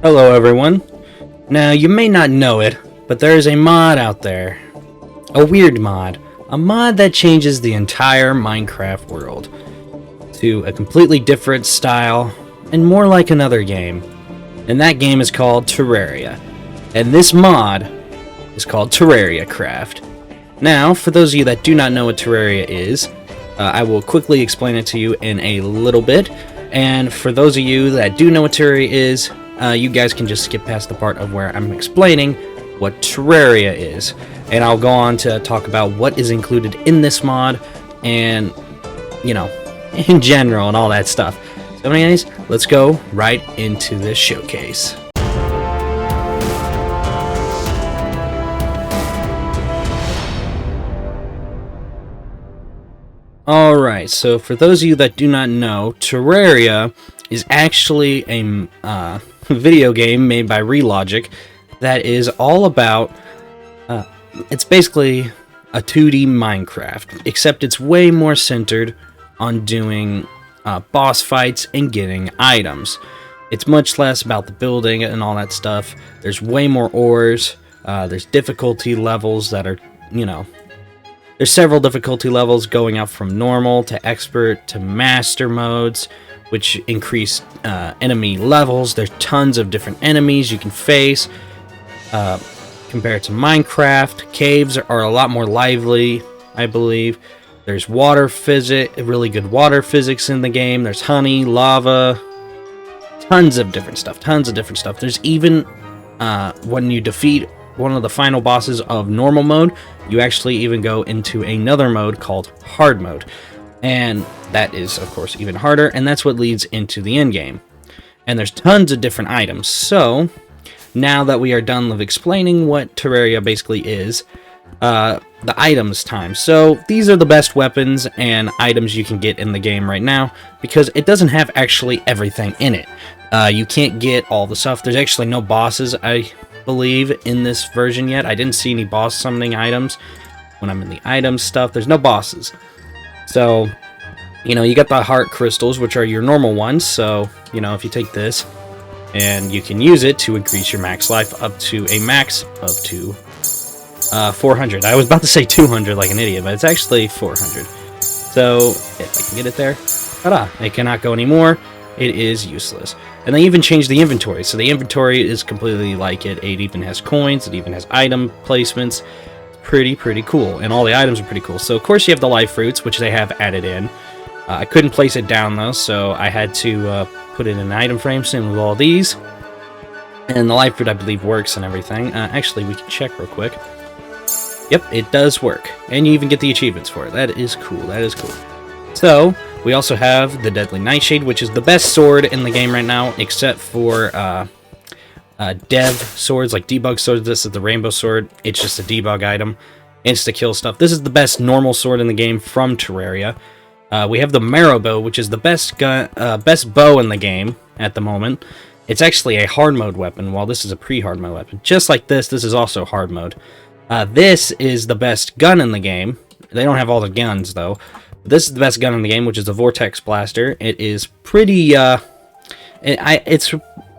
Hello everyone. Now you may not know it, but there is a mod out there. A weird mod. A mod that changes the entire Minecraft world to a completely different style and more like another game. And that game is called Terraria. And this mod is called Terraria Craft. Now, for those of you that do not know what Terraria is, I will quickly explain it to you in a little bit. And for those of you that do know what Terraria is, you guys can just skip past the part of where I'm explaining what Terraria is. And I'll go on to talk about what is included in this mod and, you know, in general and all that stuff. So anyways, let's go right into this showcase. Alright, so for those of you that do not know, Terraria is actually a video game made by Relogic that is all about, it's basically a 2D Minecraft, except it's way more centered on doing boss fights and getting items. It's much less about the building and all that stuff. There's way more ores, there's difficulty levels that are, you know, there's several difficulty levels going up from normal to expert to master modes, which increase enemy levels. There's tons of different enemies you can face. Compared to Minecraft, caves are a lot more lively, I believe. There's water physics, really good water physics in the game. There's honey, lava, tons of different stuff. There's even, when you defeat one of the final bosses of normal mode, you actually even go into another mode called hard mode. And that is, of course, even harder, and that's what leads into the end game. And there's tons of different items. So, now that we are done with explaining what Terraria basically is, the items time. So, these are the best weapons and items you can get in the game right now, because it doesn't have actually everything in it. You can't get all the stuff. There's actually no bosses, I believe, in this version yet. I didn't see any boss summoning items. When I'm in the items stuff, there's no bosses. So, you know, you got the heart crystals, which are your normal ones. So, you know, if you take this, and you can use it to increase your max life up to a max of 400. I was about to say 200 like an idiot, but it's actually 400. So, if I can get it there, ta-da, it cannot go anymore. It is useless. And they even changed the inventory. So the inventory is completely like it. It even has coins. It even has item placements. Pretty cool. And all the items are pretty cool. So, of course, you have the life fruits, which they have added in. I couldn't place it down, though, so I had to put it in an item frame same with all these. And the life fruit, I believe, works and everything. Actually, we can check real quick. Yep, it does work. And you even get the achievements for it. That is cool. That is cool. So, we also have the Deadly Nightshade, which is the best sword in the game right now, except for dev swords, like debug swords. This is the rainbow sword. It's just a debug item. Insta-kill stuff. This is the best normal sword in the game from Terraria. We have the Marrow Bow, which is the best bow in the game at the moment. It's actually a hard mode weapon, while this is a pre-hard mode weapon. Just like this is also hard mode. This is the best gun in the game. They don't have all the guns, though. This is the best gun in the game, which is the Vortex Blaster. It is pretty, it's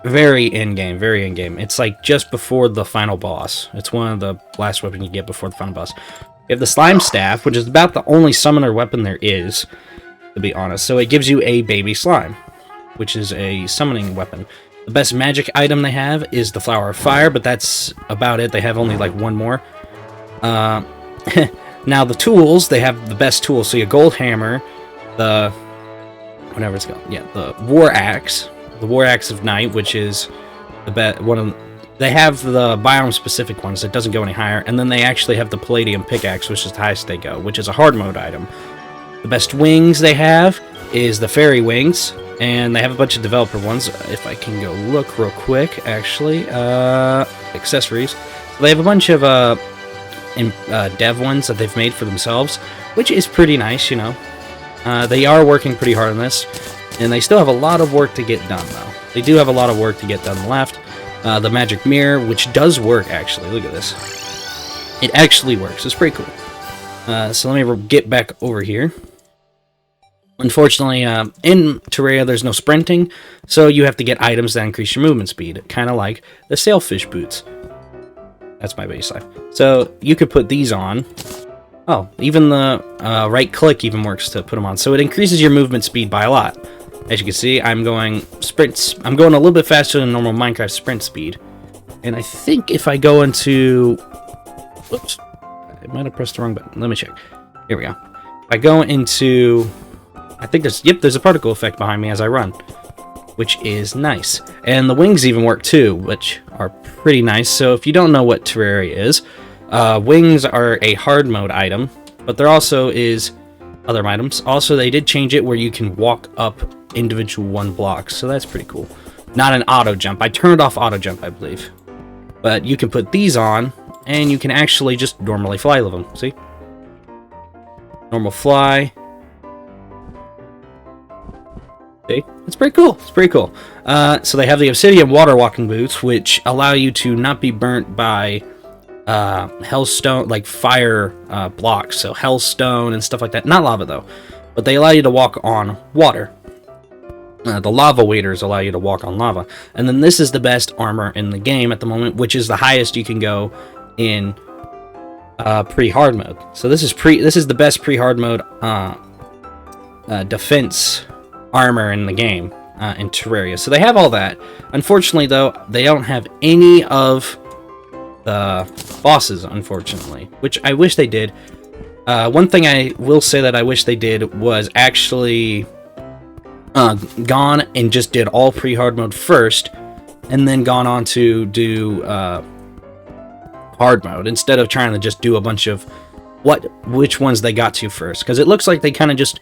very in-game, very in-game. It's like just before the final boss. It's one of the last weapons you get before the final boss. You have the Slime Staff, which is about the only summoner weapon there is, to be honest. So it gives you a baby slime, which is a summoning weapon. The best magic item they have is the Flower of Fire, but that's about it. They have only like one more. Now the tools, they have the best tools. So your gold hammer, the whatever it's called, yeah, the war axe of night, which is the best one of. They have the biome specific ones that doesn't go any higher, and then they actually have the palladium pickaxe, which is the highest they go, which is a hard mode item. The best wings they have is the fairy wings, and they have a bunch of developer ones. If I can go look real quick, actually, accessories. So they have a bunch of dev ones that they've made for themselves, which is pretty nice, you know. They are working pretty hard on this, and they still have a lot of work to get done, though. They do have a lot of work to get done left. The magic mirror, which does work, actually. Look at this. It actually works. It's pretty cool. So let me get back over here. Unfortunately, in Terraria, there's no sprinting, so you have to get items that increase your movement speed, kind of like the sailfish boots. That's my base life. So you could put these on. Oh, even the right click even works to put them on. So it increases your movement speed by a lot. As you can see, I'm going a little bit faster than normal Minecraft sprint speed. And I think if I go into... Whoops. I might have pressed the wrong button. Let me check. Here we go. If I go into... I think there's a particle effect behind me as I run, which is nice. And the wings even work too, which are pretty nice. So if you don't know what Terraria is, wings are a hard mode item, but there also is other items. Also, they did change it where you can walk up individual one blocks, so that's pretty cool. Not an auto jump. I turned off auto jump, I believe. But you can put these on, and you can actually just normally fly with them. See? Normal fly. See? It's pretty cool. It's pretty cool. So they have the obsidian water walking boots, which allow you to not be burnt by hellstone, like fire blocks. So hellstone and stuff like that. Not lava, though. But they allow you to walk on water. The lava waders allow you to walk on lava. And then this is the best armor in the game at the moment, which is the highest you can go in pre-hard mode. So this is the best pre-hard mode defense armor in the game in Terraria. So they have all that. Unfortunately, though, they don't have any of the bosses, unfortunately, which I wish they did. One thing I will say that I wish they did was actually gone and just did all pre-hard mode first, and then gone on to do hard mode, instead of trying to just do a bunch of which ones they got to first, because it looks like they kind of just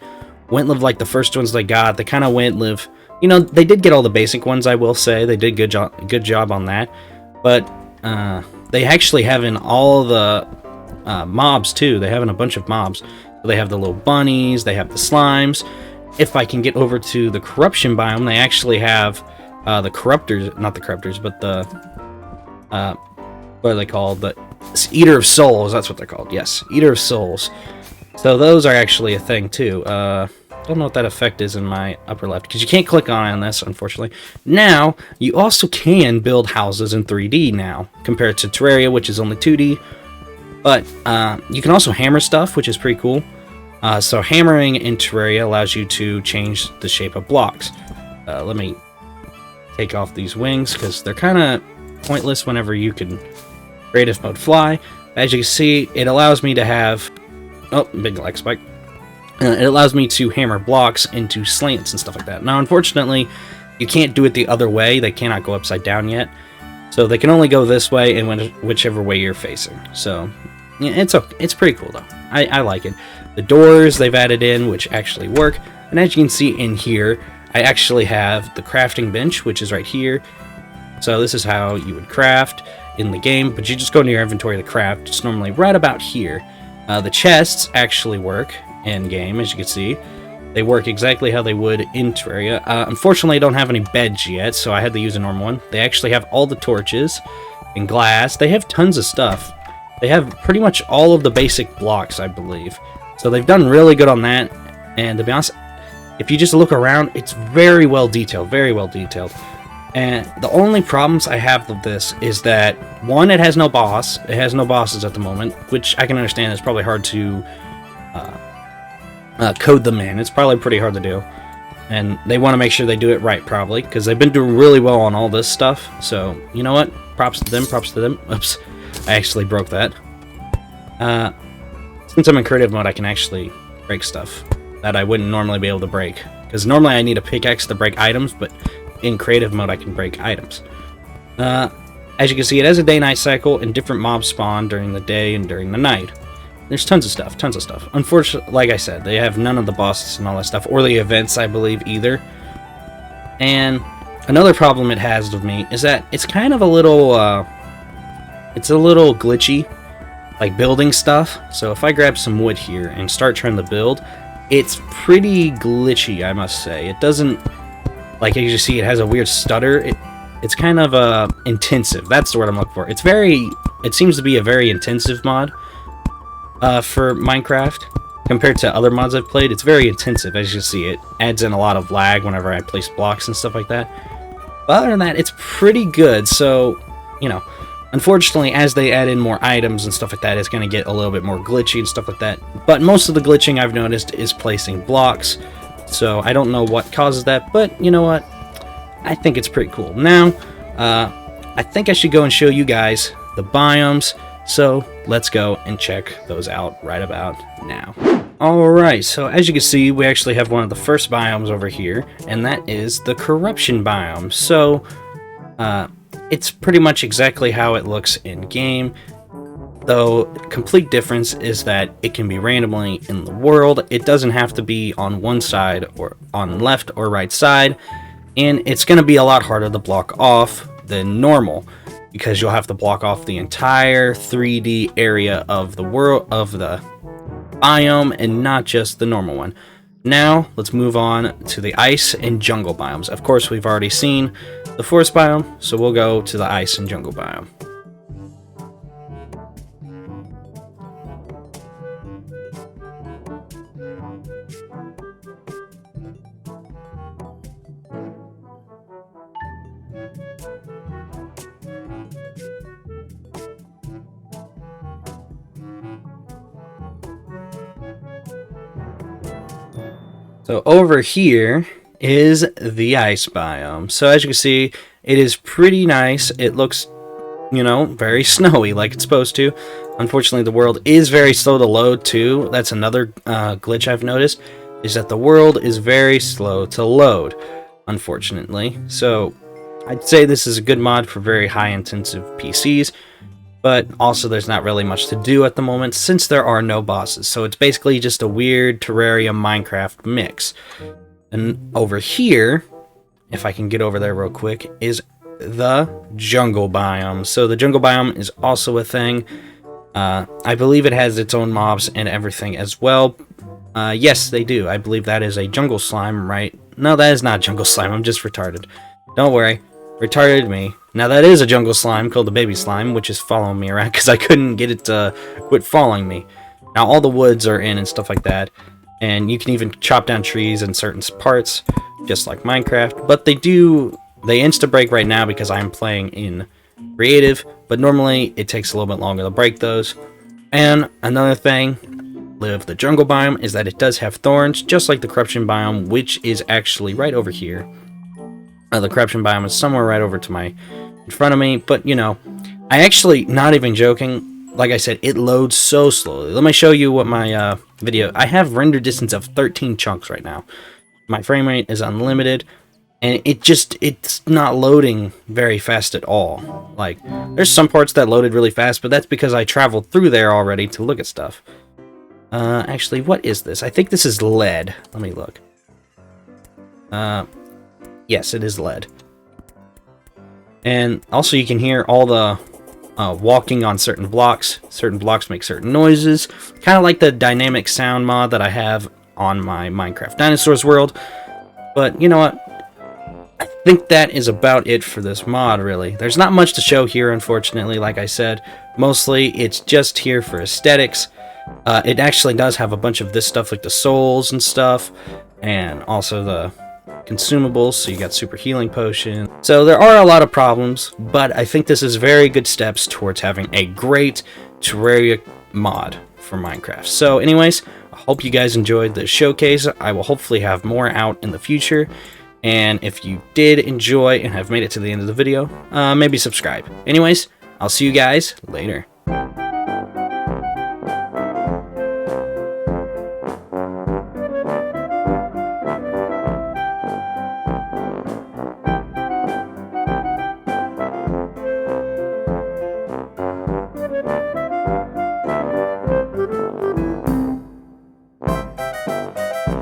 went live like the first ones they got. They kind of went live, you know, they did get all the basic ones, I will say. They did good job on that, but they actually have in all the mobs too. They have in a bunch of mobs. So they have the little bunnies, they have the slimes. If I can get over to the corruption biome, they actually have the corruptors, not the corruptors, but the what are they called? The Eater of Souls, that's what they're called. Yes, Eater of Souls. So those are actually a thing too. Don't know what that effect is in my upper left, because you can't click on this, unfortunately. Now, you also can build houses in 3D now, compared to Terraria, which is only 2D. But you can also hammer stuff, which is pretty cool. So hammering in Terraria allows you to change the shape of blocks. Let me take off these wings, because they're kind of pointless whenever you can creative mode fly. As you can see, it allows me to have... Oh, big lag spike. It allows me to hammer blocks into slants and stuff like that. Now, unfortunately, you can't do it the other way. They cannot go upside down yet. So they can only go this way and whichever way you're facing. So, yeah, it's pretty cool, though. I like it. The doors they've added in, which actually work. And as you can see in here, I actually have the crafting bench, which is right here. So this is how you would craft in the game. But you just go into your inventory to craft. It's normally right about here. The chests actually work in-game, as you can see. They work exactly how they would in Terraria. Unfortunately, I don't have any beds yet, so I had to use a normal one. They actually have all the torches and glass. They have tons of stuff. They have pretty much all of the basic blocks, I believe. So they've done really good on that. And to be honest, if you just look around, it's very well detailed, very well detailed. And the only problems I have with this is that, one, it has no boss. It has no bosses at the moment, which I can understand is probably hard to code them in. It's probably pretty hard to do. And they want to make sure they do it right, probably, because they've been doing really well on all this stuff. So, you know what? Props to them, props to them. Oops, I actually broke that. Since I'm in creative mode, I can actually break stuff that I wouldn't normally be able to break. Because normally I need a pickaxe to break items, but in creative mode I can break items. As you can see, it has a day-night cycle, and different mobs spawn during the day and during the night. There's tons of stuff, tons of stuff. Unfortunately, like I said, they have none of the bosses and all that stuff, or the events, I believe, either. And another problem it has with me is that it's kind of a little, it's a little glitchy, like building stuff. So if I grab some wood here and start trying to build, it's pretty glitchy, I must say. It doesn't, like as you see, it has a weird stutter. It's kind of intensive. That's the word I'm looking for. It seems to be a very intensive mod for Minecraft. compared to other mods I've played, it's very intensive. As you see, it adds in a lot of lag whenever I place blocks and stuff like that. But other than that, it's pretty good. So, you know, unfortunately, as they add in more items and stuff like that, it's going to get a little bit more glitchy and stuff like that. But most of the glitching I've noticed is placing blocks. So I don't know what causes that, but you know what? I think it's pretty cool. Now, I think I should go and show you guys the biomes. So let's go and check those out right about now. Alright, so as you can see, we actually have one of the first biomes over here, and that is the corruption biome. So, it's pretty much exactly how it looks in game, though complete difference is that it can be randomly in the world. It doesn't have to be on one side or on left or right side, and it's going to be a lot harder to block off than normal, because you'll have to block off the entire 3D area of the world, of the biome, and not just the normal one. Now, let's move on to the ice and jungle biomes. Of course, we've already seen the forest biome, so we'll go to the ice and jungle biome. So over here is the ice biome. So as you can see, it is pretty nice. It looks, you know, very snowy like it's supposed to. Unfortunately, the world is very slow to load too. That's another glitch I've noticed, is that the world is very slow to load, unfortunately. So I'd say this is a good mod for very high intensive PCs, but also there's not really much to do at the moment since there are no bosses. So it's basically just a weird Terraria Minecraft mix. And over here, if I can get over there real quick, is the jungle biome. So the jungle biome is also a thing. I believe it has its own mobs and everything as well. Yes, they do. I believe that is a jungle slime, right? No, that is not jungle slime. I'm just retarded. Don't worry. Retarded me. Now that is a jungle slime called the baby slime, which is following me around because I couldn't get it to quit following me. Now all the woods are in and stuff like that, and you can even chop down trees in certain parts, just like Minecraft. But they insta-break right now because I'm playing in creative, but normally it takes a little bit longer to break those. And another thing with the jungle biome is that it does have thorns, just like the corruption biome, which is actually right over here. The corruption biome is somewhere right over to my in front of me, but you know, I actually, not even joking, like I said, it loads so slowly. Let me show you what my video, I have render distance of 13 chunks right now. My frame rate is unlimited, and it's not loading very fast at all. Like, there's some parts that loaded really fast, but that's because I traveled through there already to look at stuff. Actually, what is this? I think this is lead. Let me look. Yes, it is lead. And also you can hear all the walking on certain blocks. Certain blocks make certain noises. Kind of like the dynamic sound mod that I have on my Minecraft Dinosaurs world. But you know what? I think that is about it for this mod, really. There's not much to show here, unfortunately, like I said. Mostly, it's just here for aesthetics. It actually does have a bunch of this stuff, like the souls and stuff. And also the consumables, so you got super healing potion. So there are a lot of problems, but I think this is very good steps towards having a great Terraria mod for Minecraft. So anyways, I hope you guys enjoyed the showcase. I will hopefully have more out in the future, and if you did enjoy and have made it to the end of the video, maybe subscribe. Anyways, I'll see you guys later.